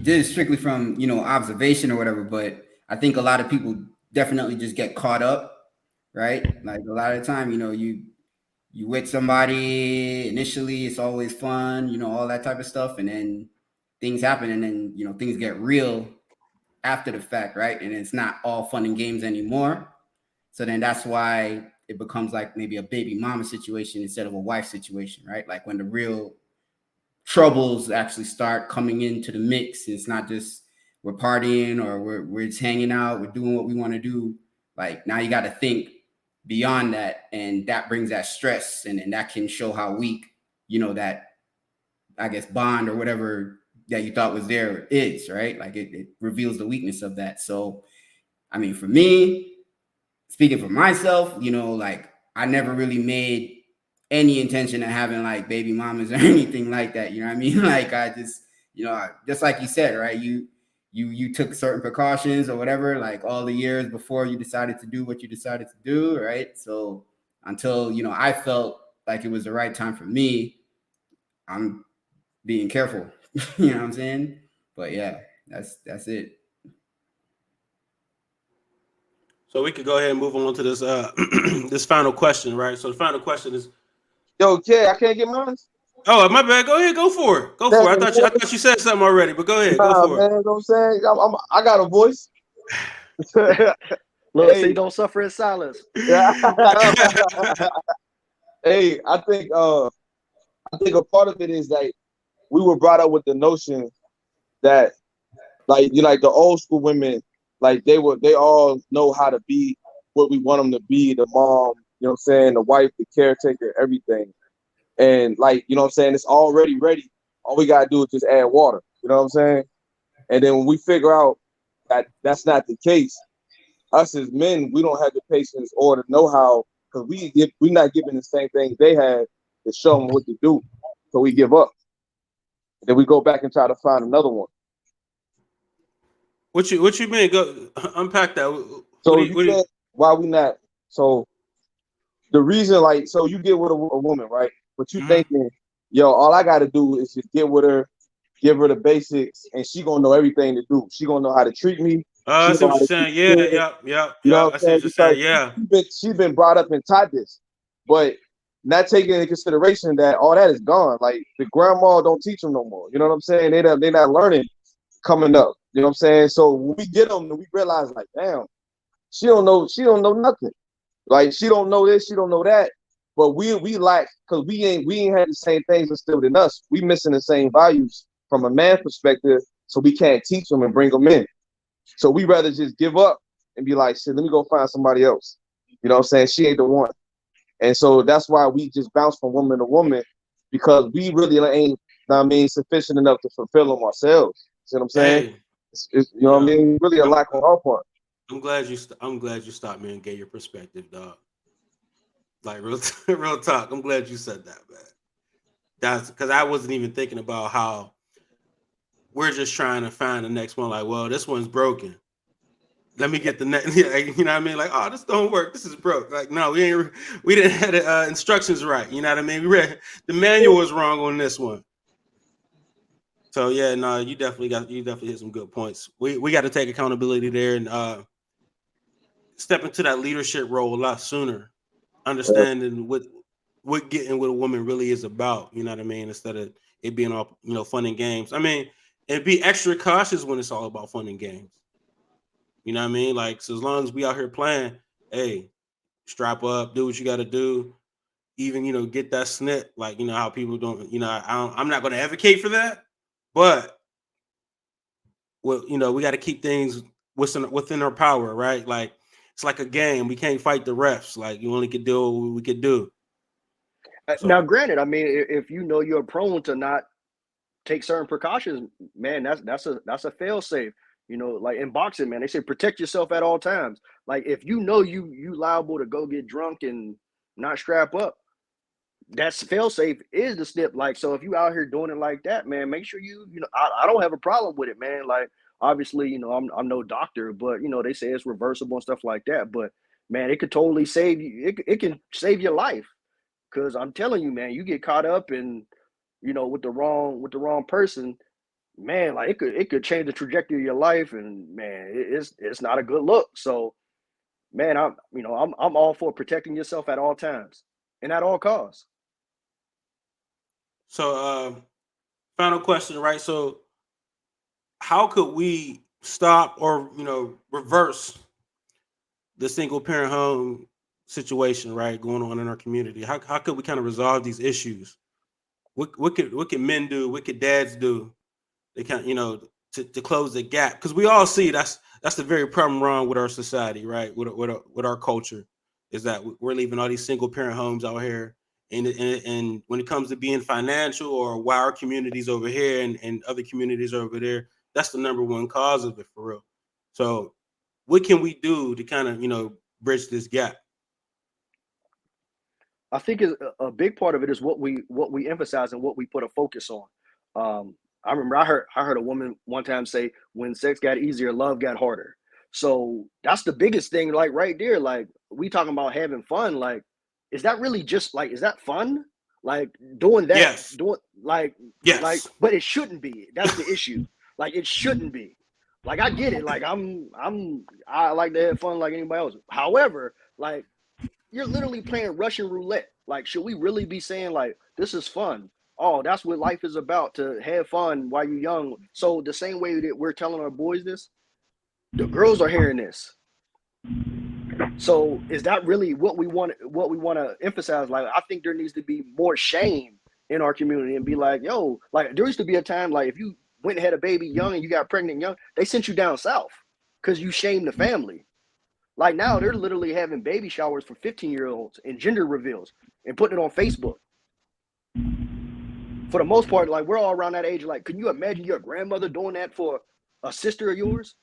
this is strictly from, observation or whatever, but I think a lot of people definitely just get caught up, right? Like a lot of the time, you with somebody initially, it's always fun, all that type of stuff, and then things happen, and then things get real after the fact, right? And it's not all fun and games anymore. So then that's why it becomes like maybe a baby mama situation instead of a wife situation, right? Like when the real troubles actually start coming into the mix, it's not just we're partying or we're just hanging out, we're doing what we want to do. Like now you got to think beyond that, and that brings that stress, and that can show how weak that, I guess, bond or whatever that you thought was there is, right? Like it reveals the weakness of that. So I mean, for me, speaking for myself, like I never really made any intention of having like baby mamas or anything like that. You know what I mean? Like I just, just like you said, right? You took certain precautions or whatever, like all the years before you decided to do what you decided to do, right? So until, I felt like it was the right time for me, I'm being careful. You know what I'm saying? But yeah, that's it. So we could go ahead and move on to this this final question, right? So the final question is, Yo, Jay, I can't get mine. oh, my bad. Go ahead, go for it. Go for it. I thought you said something already, but go ahead, go Nah, for man, you know what I'm saying? I got a voice. Look, so Hey. you don't suffer in silence. Hey, I think a part of it is like we were brought up with the notion that like like the old school women, like they all know how to be what we want them to be, the mom, you know what I'm saying, the wife, the caretaker, everything. And like, you know what I'm saying, it's already ready. All we gotta do is just add water. You know what I'm saying? And then when we figure out that that's not the case, us as men, we don't have the patience or the know-how because we're not given the same things they had to show them what to do. So we give up. And then we go back and try to find another one. What you mean? Go unpack that. So you said why we not? So the reason, like, so you get with a woman, right? But you thinking, yo, all I got to do is just get with her, give her the basics, and she gonna know everything to do. She gonna know how to treat me. I see what you're saying. Yeah. You know what I see what you're saying. Yeah. She's been brought up and taught this, but not taking into consideration that all that is gone. Like the grandma don't teach them no more. You know what I'm saying? They're not learning coming up. You know what I'm saying? So when we get them, we realize like, damn, she don't know nothing. Like she don't know this, she don't know that. But we lack because we ain't had the same things instilled in us. We missing the same values from a man perspective, so we can't teach them and bring them in. So we rather just give up and be like, shit, let me go find somebody else. You know what I'm saying? She ain't the one. And so that's why we just bounce from woman to woman because we really ain't, sufficient enough to fulfill them ourselves. See what I'm saying? Hey, it's you know what I mean? Really a lack on our part. I'm glad you stopped me and gave your perspective, dog. Like real talk. I'm glad you said that, man. That's because I wasn't even thinking about how we're just trying to find the next one. Like, well, this one's broken. Let me get the next. You know what I mean? Like, oh, this don't work. This is broke. Like, no, we didn't have the instructions right. You know what I mean? We read the manual was wrong on this one. So yeah, no, you definitely hit some good points. We got to take accountability there and step into that leadership role a lot sooner, understanding what getting with a woman really is about. You know what I mean? Instead of it being all fun and games. I mean, and be extra cautious when it's all about fun and games. You know what I mean? Like, so as long as we out here playing, hey, strap up, do what you got to do. Even get that snip. Like how people don't. I'm not going to advocate for that, but we got to keep things within our power, right? Like it's like a game. We can't fight the refs. Like you only could do what we could do. So. Now, granted, I mean, if you're prone to not take certain precautions, man, that's a fail safe. Like in boxing, man, they say protect yourself at all times. Like if you liable to go get drunk and not strap up, that's fail safe is the snip. Like, so if you out here doing it like that, man, make sure I don't have a problem with it, man. Like, obviously, I'm no doctor, but they say it's reversible and stuff like that. But man, it could totally save you. It can save your life. Cause I'm telling you, man, you get caught up and with the wrong person, man, like it could change the trajectory of your life, and man, it's not a good look. So, man, I'm all for protecting yourself at all times and at all costs. So, final question, right? So, how could we stop or reverse the single parent home situation, right, going on in our community? How could we kind of resolve these issues? What could men do? What could dads do? They can't, to close the gap, because we all see that's the very problem wrong with our society, right? With our culture, is that we're leaving all these single parent homes out here, and when it comes to being financial, or why our communities over here and other communities over there, that's the number one cause of it, for real. So, what can we do to kind of bridge this gap? I think a big part of it is what we emphasize and what we put a focus on. I remember I heard a woman one time say, "When sex got easier, love got harder." So that's the biggest thing, like right there. Like, we talking about having fun. Like, is that really just like, is that fun? Like, doing that, Yes. doing like Yes. but it shouldn't be. That's the issue. Like, it shouldn't be. Like, I get it. Like, I like to have fun like anybody else. However, like, you're literally playing Russian roulette. Like, should we really be saying like, this is fun? Oh, that's what life is about, to have fun while you're young. So the same way that we're telling our boys this, the girls are hearing this. So is that really what we want to emphasize? Like, I think there needs to be more shame in our community, and be like, yo, like, there used to be a time, like, if you went and had a baby young and you got pregnant young, they sent you down south because you shamed the family. Like, now they're literally having baby showers for 15-year-olds and gender reveals and putting it on Facebook. For the most part, like, we're all around that age. Like, can you imagine your grandmother doing that for a sister of yours?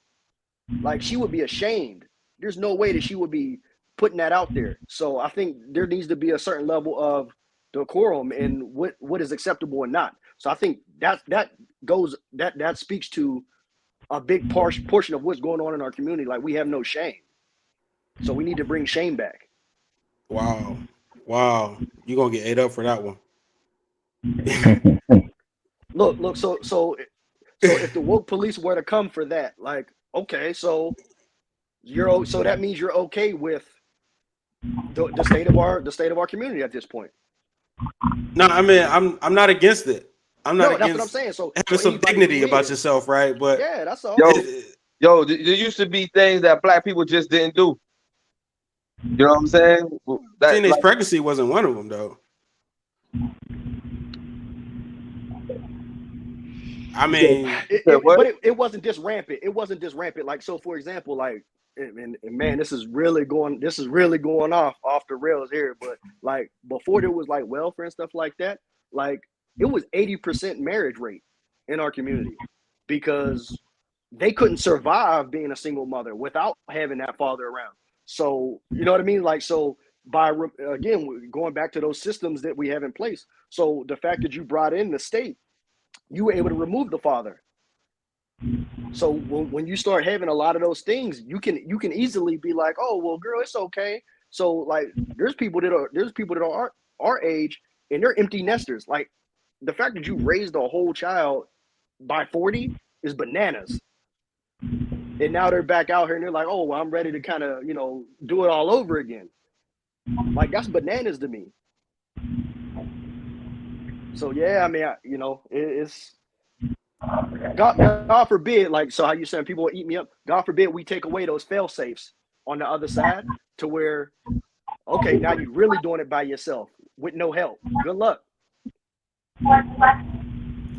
Like, she would be ashamed. There's no way that she would be putting that out there. So I think there needs to be a certain level of decorum in what is acceptable and not. So I think that speaks to a big portion of what's going on in our community. Like, we have no shame. So we need to bring shame back. Wow. You're gonna get ate up for that one. Look. So if the woke police were to come for that, like, okay, so that means you're okay with the state of our community at this point. No, I mean, I'm not against it. I'm not That's against what I'm saying. So having some dignity about yourself, right? But yeah, that's all. Yo, there used to be things that black people just didn't do. You know what I'm saying? Teenage pregnancy wasn't one of them, though. I mean, but it wasn't just rampant. It wasn't just rampant. Like, so for example, like, and man, this is really going off the rails here. But like, before there was like welfare and stuff like that, like, it was 80% marriage rate in our community, because they couldn't survive being a single mother without having that father around. So, you know what I mean? Like, so again, going back to those systems that we have in place. So the fact that you brought in the state, you were able to remove the father. So when you start having a lot of those things, you can easily be like, oh, well, girl, it's okay. So like, there's people that are our age, and they're empty nesters. Like, the fact that you raised a whole child by 40 is bananas. And now they're back out here and they're like, oh, well, I'm ready to kind of, do it all over again. Like, that's bananas to me. So yeah, I mean, it's God forbid, like, so how you saying people will eat me up? God forbid we take away those fail safes on the other side, to where, okay, now you're really doing it by yourself with no help. Good luck.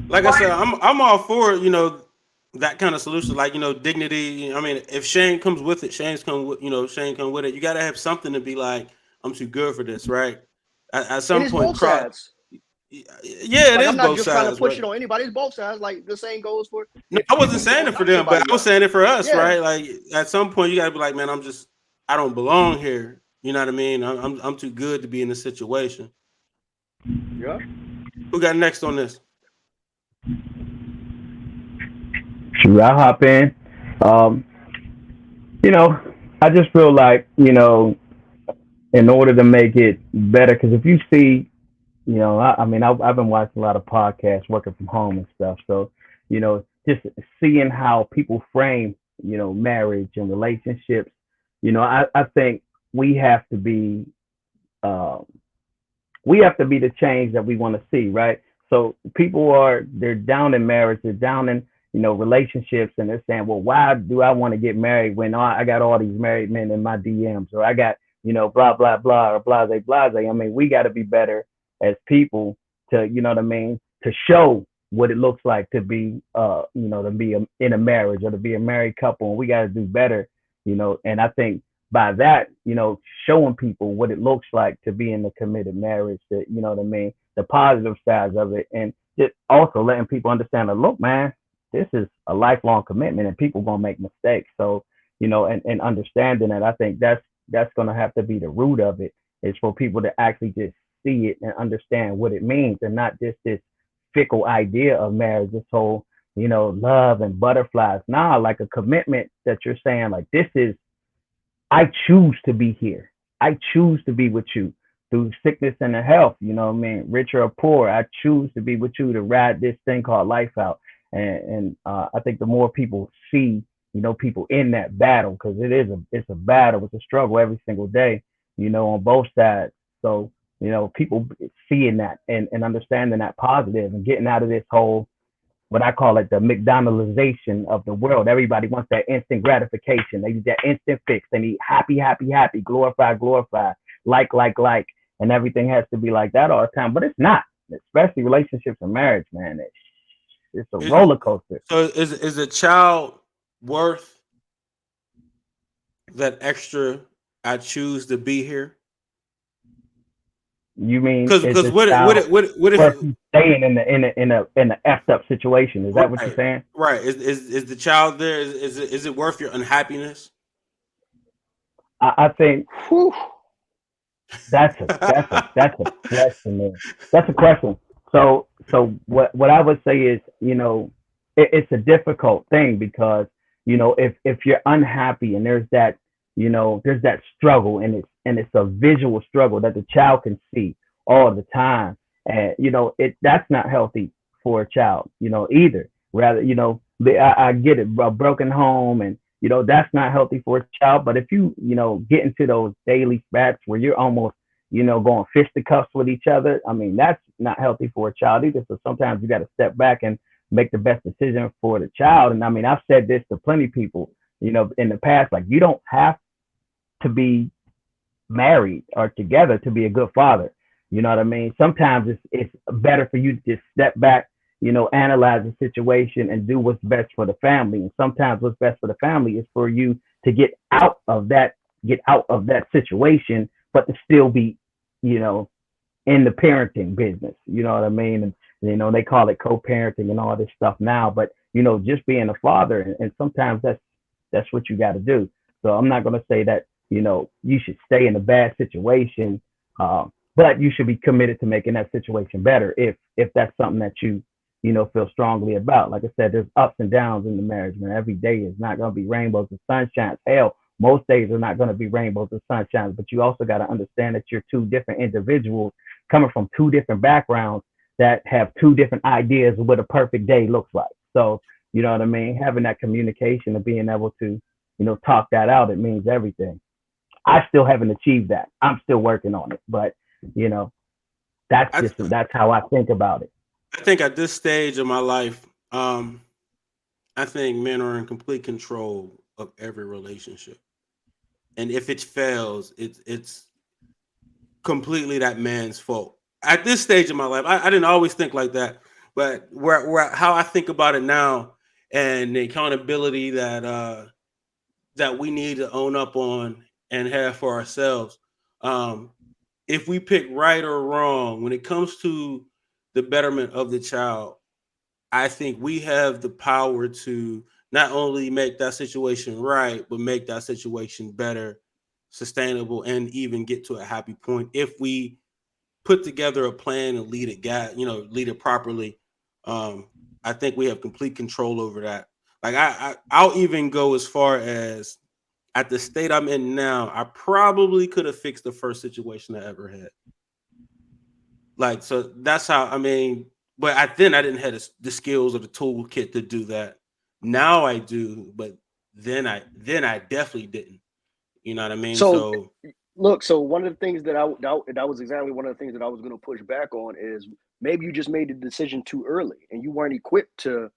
Like I said, I'm all for that kind of solution, like dignity. I mean, if shame comes with it, shame come with it. You got to have something to be like, I'm too good for this, right? At some point, both sides. Yeah, it is I'm not both just sides. trying to push it on anybody. It's both sides. Like, the same goes for. No, I wasn't saying it for them, but I was saying it for us, Yeah. right? Like, at some point, you got to be like, man, I don't belong here. You know what I mean? I'm too good to be in this situation. Yeah. Who got next on this? Should I hop in? I just feel like, in order to make it better, because if you see you know, I mean, I've been watching a lot of podcasts, working from home and stuff. So, you know, just seeing how people frame, you know, marriage and relationships. You know, I think we have to be, uh, we have to be the change that we want to see, right? So people they're down in marriage, they're down in, you know, relationships, and they're saying, well, why do I want to get married when I got all these married men in my DMs, or I got, you know, blah blah blah, or blase blase. I mean, we got to be better as people to, you know what I mean, to show what it looks like to be, you know, to be in a marriage or to be a married couple, and we got to do better, you know. And I think by that, you know, showing people what it looks like to be in a committed marriage, that, you know what I mean, the positive sides of it, and just also letting people understand that, look, man, this is a lifelong commitment and people gonna make mistakes. So, you know, and understanding that, I think that's gonna have to be the root of it, is for people to actually just see it and understand what it means, and not just this fickle idea of marriage, this whole, you know, love and butterflies. Nah, like a commitment that you're saying, like, this is, I choose to be here. I choose to be with you through sickness and health. You know what I mean? Rich or poor, I choose to be with you to ride this thing called life out. And I think the more people see, you know, people in that battle, because it's a battle, it's a struggle every single day, you know, on both sides. So, you know, people seeing that and understanding that positive and getting out of this whole, what I call it, the McDonaldization of the world. Everybody wants that instant gratification. They need that instant fix. They need happy, happy, happy, glorify, glorify, like, and everything has to be like that all the time. But it's not, especially relationships and marriage, man. It's a roller coaster. So is a child worth that extra? I choose to be here. You mean, is Because the child what if worth staying in a effed up situation? Is that what you're saying? right is the child there? Is it worth your unhappiness? I think Whew. that's a question, man. That's a question. So what I would say is, you know, it's a difficult thing, because, you know, if you're unhappy and there's that, you know, there's that struggle, and it's a visual struggle that the child can see all the time, and, you know, that's not healthy for a child, you know, either. Rather, you know, I get it, a broken home, and, you know, that's not healthy for a child. But if you know, get into those daily spats where you're almost, you know, going fisticuffs with each other, I mean, that's not healthy for a child either. So sometimes you got to step back and make the best decision for the child. And I mean, I've said this to plenty of people, you know, in the past, like, you don't have to be married or together to be a good father. You know what I mean? Sometimes it's better for you to just step back, you know, analyze the situation and do what's best for the family. And sometimes what's best for the family is for you to get out of that situation, but to still be, you know, in the parenting business. You know what I mean? And, you know, they call it co-parenting and all this stuff now, but, you know, just being a father, and sometimes that's what you got to do. So I'm not going to say that, you know, you should stay in a bad situation, but you should be committed to making that situation better if that's something that you know, feel strongly about. Like I said, there's ups and downs in the marriage, man. Every day is not going to be rainbows and sunshines. Hell, most days are not going to be rainbows and sunshines. But you also got to understand that you're two different individuals coming from two different backgrounds that have two different ideas of what a perfect day looks like. So, you know what I mean? Having that communication and being able to, you know, talk that out, it means everything. I still haven't achieved that. I'm still working on it, but, you know, that's how I think about it. I think at this stage of my life, I think men are in complete control of every relationship, and if it fails, it's completely that man's fault. At this stage of my life, I didn't always think like that, but how I think about it now, and the accountability that we need to own up on and have for ourselves. Um, if we pick right or wrong when it comes to the betterment of the child, I think we have the power to not only make that situation right, but make that situation better, sustainable, and even get to a happy point if we put together a plan and lead it properly. Um, I think we have complete control over that. Like I'll even go as far as, at the state I'm in now, I probably could have fixed the first situation I ever had. Like, so that's how, I mean, but then I didn't have the skills or the toolkit to do that. Now I do, but then I definitely didn't. You know what I mean? So So look, so one of the things that was exactly one of the things that I was going to push back on is maybe you just made the decision too early and you weren't equipped to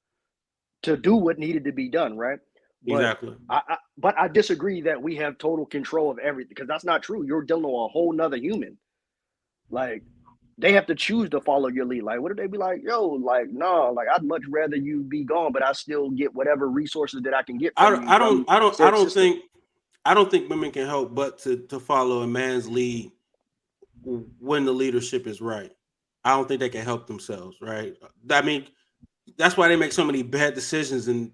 do what needed to be done, right? But exactly. I disagree that we have total control of everything because that's not true. You're dealing with a whole nother human. Like they have to choose to follow your lead. Like, what if they be like, yo, like, no, like I'd much rather you be gone, but I still get whatever resources that I can get from you from I said don't system. think women can help but to follow a man's lead when the leadership is right. I don't think they can help themselves, right? I mean, that's why they make so many bad decisions and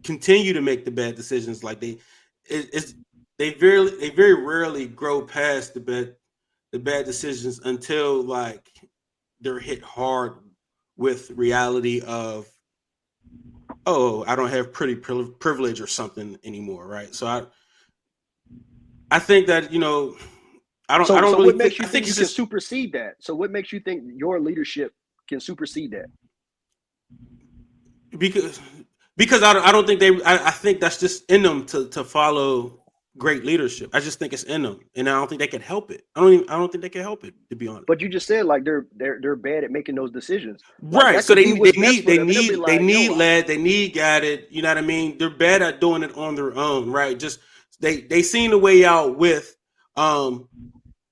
continue to make the bad decisions. Like they very rarely grow past the bad decisions until like they're hit hard with reality of, oh, I don't have pretty privilege or something anymore, right? So I think that, you know, I don't So really what think, makes you I think think you it's can just supersede that? So what makes you think your leadership can supersede that? because I don't think I think that's just in them to follow great leadership. I just think it's in them, and I don't think they can help it. I don't think they can help it, to be honest. But you just said like they're bad at making those decisions. Like Right. that So could be what's best for they them, and they'll be like, need yo, led, they need guided. You know what I mean? They're bad at doing it on their own, right? Just they seen the way out with um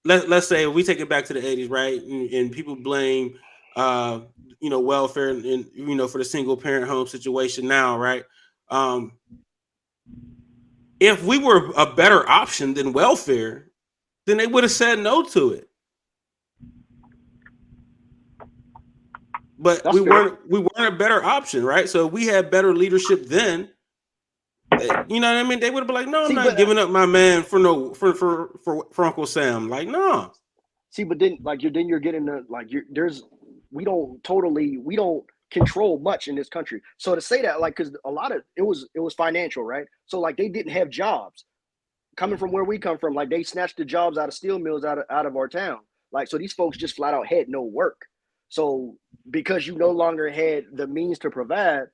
let's say we take it back to the 80s, right? And people blame you know, welfare and you know, for the single parent home situation now, right? Um if we were a better option than welfare, then they would have said no to it. But that's fair. we weren't a better option, right? So we had better leadership then. You know what I mean? They would have been like, "No, I'm See, not but giving up my man for no for Uncle Sam." Like, no. see, but then like you're getting the like you're there's we don't control much in this country. So to say that, like, because a lot of it was financial, right? So like they didn't have jobs coming from where we come from. Like they snatched the jobs out of steel mills out of our town. Like so these folks just flat out had no work. So because you no longer had the means to provide,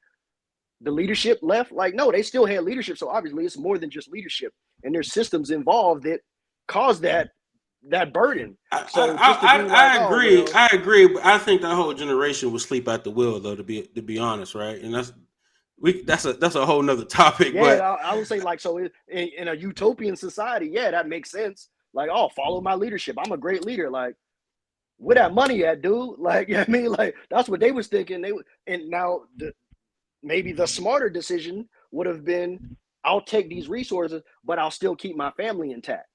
the leadership left. Like no, they still had leadership. So obviously it's more than just leadership, and there's systems involved that caused that burden. So just to be like, I oh agree. well, I agree, but I think that whole generation would sleep at the wheel, though. To be honest, right? And that's a whole nother topic. yeah, But I would say like so in a utopian society, yeah, that makes sense. Like, oh, follow my leadership. I'm a great leader. Like, where that money at, dude? Like, you know what I mean, like that's what they was thinking. And now maybe the smarter decision would have been, I'll take these resources, but I'll still keep my family intact.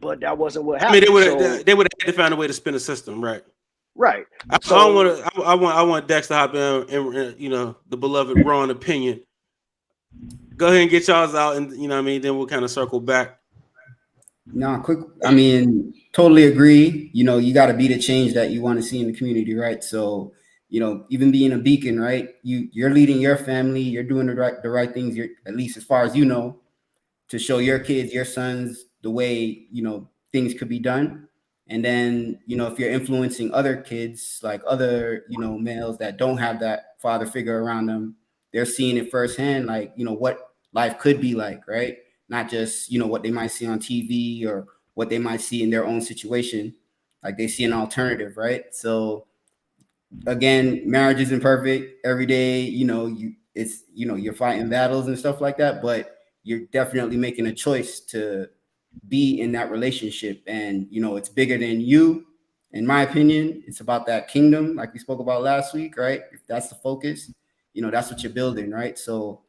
But that wasn't what I mean, happened. So they would have had to find a way to spin the system, right? right. I don't So want to. I want Dex to hop in and you know, the beloved Ron opinion. Go ahead and get y'all's out, and you know what I mean. Then we'll kind of circle back. No, quick. I mean, totally agree. You know, you got to be the change that you want to see in the community, right? So, you know, even being a beacon, right? You're leading your family. You're doing the right things. You're, at least as far as you know, to show your kids, your sons, the way, you know, things could be done. And then, you know, if you're influencing other kids, like other, you know, males that don't have that father figure around them, they're seeing it firsthand, like, you know, what life could be like, right? Not just, you know, what they might see on TV or what they might see in their own situation. Like they see an alternative, right? So again, marriage isn't perfect every day. You know, it's, you know, you're fighting battles and stuff like that, but you're definitely making a choice to be in that relationship. And, you know, it's bigger than you. In my opinion, it's about that kingdom, like we spoke about last week, right? If that's the focus, you know, that's what you're building, right? So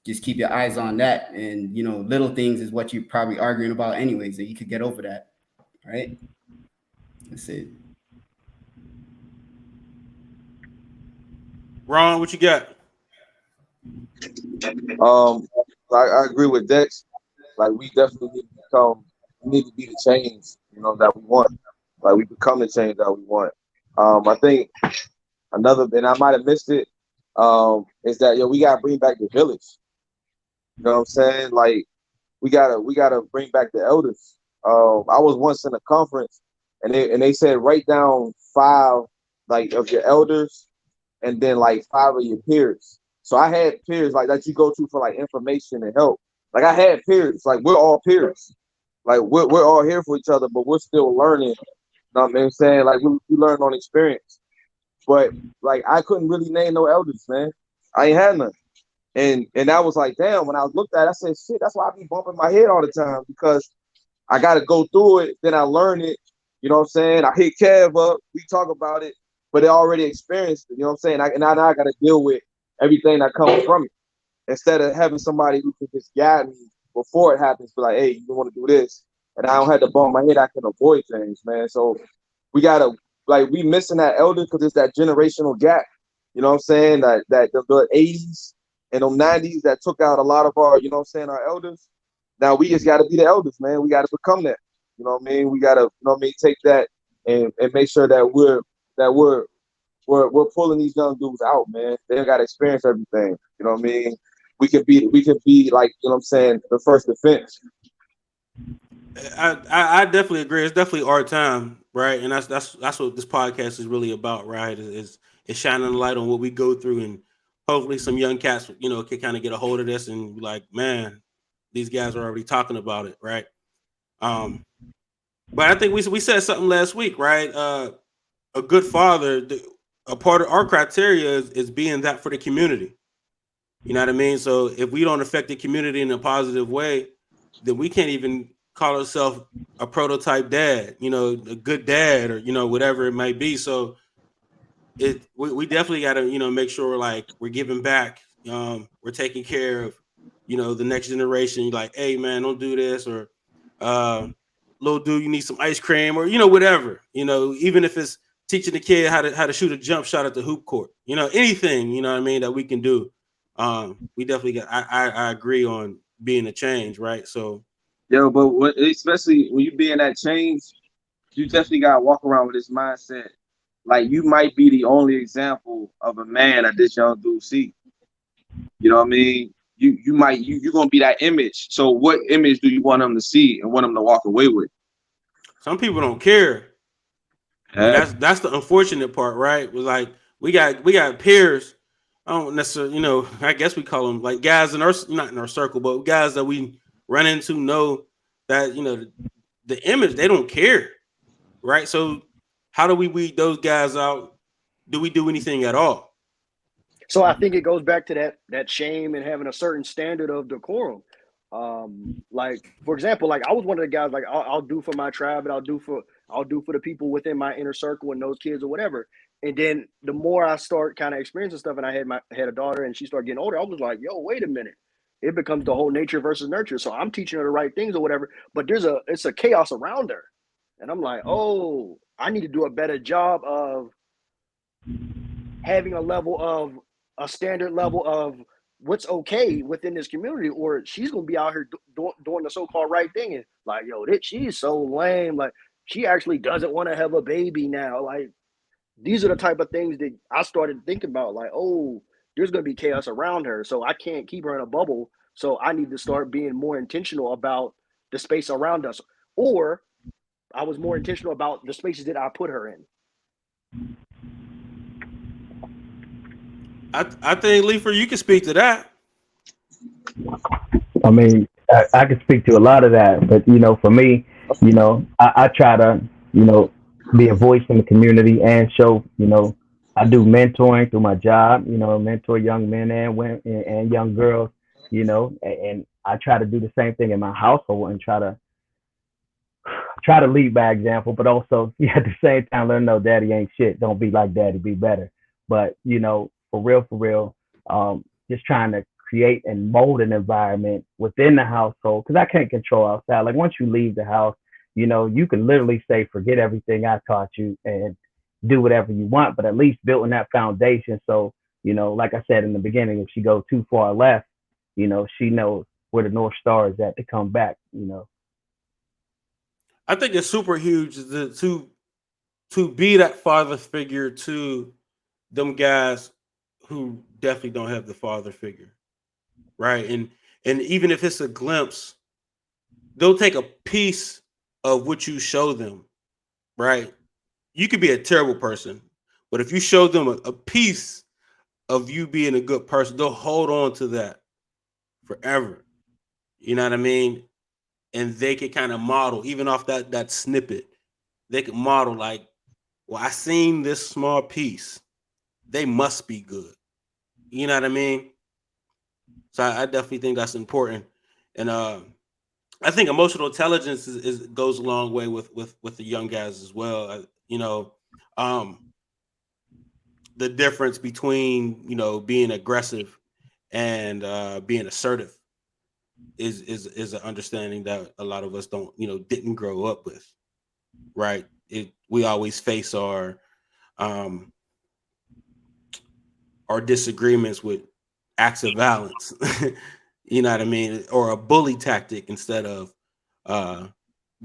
just keep your eyes on that. And, you know, little things is what you're probably arguing about anyways, that you could get over that, right? That's it. Ron, what you got? I agree with Dex. Like we definitely need to be the change, you know, that we want. Like we become the change that we want. I think another, and I might have missed it, is that we gotta bring back the village. You know what I'm saying? Like we gotta bring back the elders. I was once in a conference, and they said write down 5 like of your elders, and then like 5 of your peers. So I had peers like that you go to for like information and help. Like I had peers, like we're all peers. Like we're all here for each other, but we're still learning. You know what I'm saying? Like we learn on experience. But like I couldn't really name no elders, man. I ain't had none. And I was like, damn, when I looked at it, I said, shit, that's why I be bumping my head all the time, because I gotta go through it, then I learn it. You know what I'm saying? I hit Kev up, we talk about it, but they already experienced it, you know what I'm saying? And now I gotta deal with everything that comes from it. Instead of having somebody who can just guide me before it happens, be like, hey, you want to do this. And I don't have to bump my head, I can avoid things, man. So we gotta we missing that elder because it's that generational gap. You know what I'm saying? That the 80s and them 90s that took out a lot of our, you know what I'm saying, our elders. Now we just gotta be the elders, man. We gotta become that. You know what I mean? We gotta, you know what I mean, take that and make sure that we're pulling these young dudes out, man. They gotta experience everything. You know what I mean? We could be like, you know what I'm saying, the first defense. I definitely agree. It's definitely our time, right? And that's what this podcast is really about, right? Is shining a light on what we go through, and hopefully some young cats, you know, can kind of get a hold of this and be like, man, these guys are already talking about it, right? But I think we said something last week, right? A good father, a part of our criteria is being that for the community. You know what I mean? So if we don't affect the community in a positive way, then we can't even call ourselves a prototype dad, you know, a good dad, or, you know, whatever it might be. So we definitely got to, you know, make sure like we're giving back. We're taking care of, you know, the next generation. Like, hey man, don't do this, or little dude, you need some ice cream, or, you know, whatever, you know, even if it's teaching the kid how to shoot a jump shot at the hoop court, you know, anything, you know what I mean, that we can do. We definitely got, I agree on being a change, right? So Yo, but especially when you be in that change, you definitely gotta walk around with this mindset. Like you might be the only example of a man that this young dude see. You know what I mean? You're gonna be that image. So what image do you want them to see and want them to walk away with? some people don't care. And Huh? that's the unfortunate part, right? Was like we got peers. I don't necessarily, you know, I guess we call them like guys in our, not in our circle, but guys that we run into know that, you know, the image, they don't care, right? So how do we weed those guys out? Do we do anything at all? So I think it goes back to that shame and having a certain standard of decorum. Like for example, like I was one of the guys like I'll do for my tribe, and I'll do for the people within my inner circle and those kids or whatever. And then the more I start kind of experiencing stuff, and I had a daughter, and she started getting older, I was like, yo, wait a minute. It becomes the whole nature versus nurture. So I'm teaching her the right things or whatever, but it's a chaos around her. And I'm like, oh, I need to do a better job of having a standard level of what's okay within this community, or she's gonna be out here doing the so-called right thing and like, yo, she's so lame. Like she actually doesn't want to have a baby now. Like these are the type of things that I started thinking about. Like, oh, there's gonna be chaos around her, so I can't keep her in a bubble. So I need to start being more intentional about the space around us, or I was more intentional about the spaces that I put her in. I think Leifer, you can speak to that. I mean, I can speak to a lot of that, but you know, for me, you know, I try to, you know, be a voice in the community and show, you know, I do mentoring through my job, you know, mentor young men and women and young girls, you know, and I try to do the same thing in my household and try to lead by example, but also at the same time, let them know daddy ain't shit. Don't be like daddy, be better. But, you know, for real, just trying to create and mold an environment within the household, because I can't control outside. Like once you leave the house, you know, you can literally say, forget everything I taught you and do whatever you want, but at least building that foundation. So, you know, like I said in the beginning, if she goes too far left, you know, she knows where the North Star is at to come back, you know. I think it's super huge to be that father figure to them guys who definitely don't have the father figure, right? And even if it's a glimpse, they'll take a piece of what you show them, right? You could be a terrible person, but if you show them a piece of you being a good person, they'll hold on to that forever. You know what I mean? And they can kind of model, even off that snippet, they can model like, well, I seen this small piece. They must be good. You know what I mean? So I definitely think that's important. And I think emotional intelligence goes a long way with the young guys as well. You know, the difference between, you know, being aggressive and being assertive is an understanding that a lot of us didn't grow up with, right? We always face our disagreements with acts of violence, you know what I mean, or a bully tactic instead of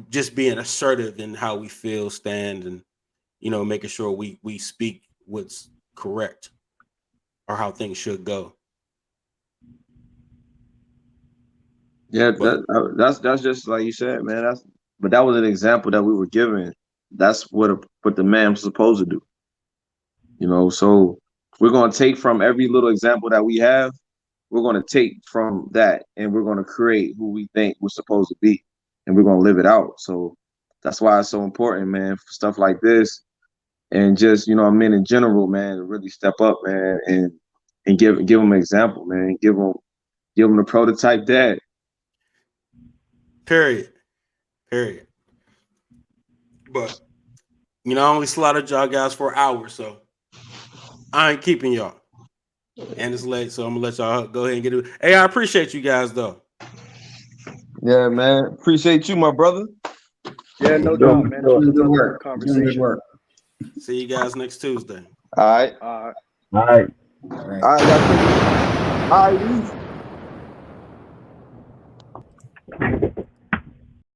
just being assertive in how we feel, stand, and making sure we speak what's correct or how things should go. Yeah, that's just like you said, man. But that was an example that we were given. That's what the man was supposed to do. So we're gonna take from every little example that we have. We're gonna take from that, and we're gonna create who we think we're supposed to be, and we're gonna live it out. So that's why it's so important, man, for stuff like this, and just men in general, man, to really step up, man, and give them an example, man. Give them the prototype dad. Period. But I only slaughtered y'all guys for an hour, so I ain't keeping y'all. And it's late, so I'm gonna let y'all go ahead and get it. Hey, I appreciate you guys though. Yeah, man. Appreciate you, my brother. Yeah, no doubt, man. It was Good another work. conversation. Good work. See you guys next Tuesday. All right. All right. All right. All right.